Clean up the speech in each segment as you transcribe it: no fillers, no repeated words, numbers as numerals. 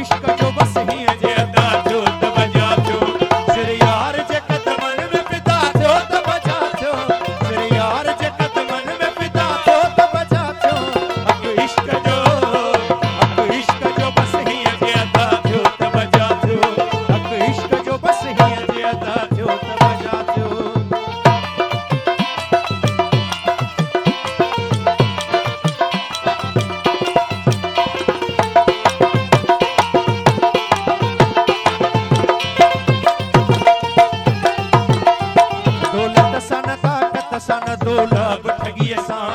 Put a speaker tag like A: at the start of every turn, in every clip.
A: इश्क जो बस ही जे अदा जो त बजा जो सिर यार जे कदमन में पिता जो त बजा जो सिर यार जे कदमन में पिता जो त बजा जो इश्क जो बस ही जे अदा जो त बजा जो इश्क जो बस ही जे अदा जो त बजा जो दौलत ठगी असां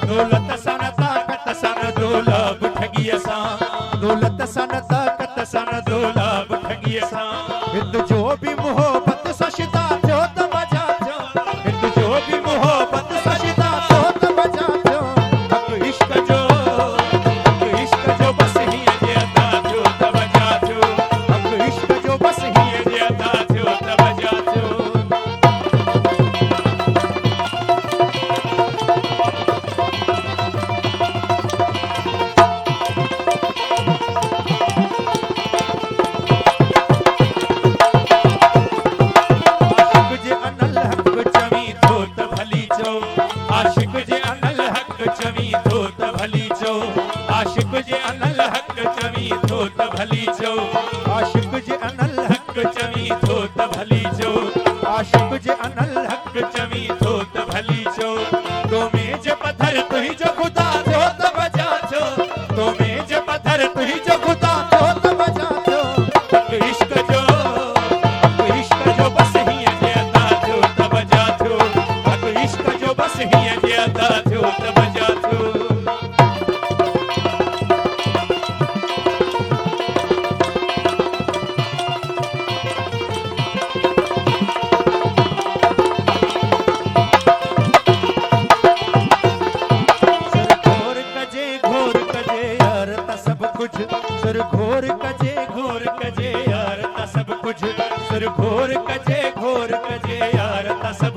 A: दौलत सन ताकत सन दौलत ठगी असां दौलत सन ताकत सन दौलत ठगी असां हिंद जो भी मोहब्बत सशदा जो त बजा जो हिंद जो भी मोहब्बत सशदा जो त बजा जो इश्क जो बस ही जे अदा जो त बजा जो इश्क जो बस ही जे अदा जो त बजा जो आशिक जे अनल हक चवी थो त भली चो आशिक जे अनल हक चवी थो त भली चो आशिक जे अनल हक चवी थो त भली चो आशिक जे अनल हक चवी थो त भली चो तो में जे पत्थर तुही जो खुदा जो त बजा जो तो में जे पत्थर तुही जो खुदा जो त बजा जो इश्क जो बस ही जे अदा जो त बजा जो इश्क जो बस ही जे अदा जो त बजा जो सर घोर कजे यार ता सब कुछ सर घोर कजे यार ता सब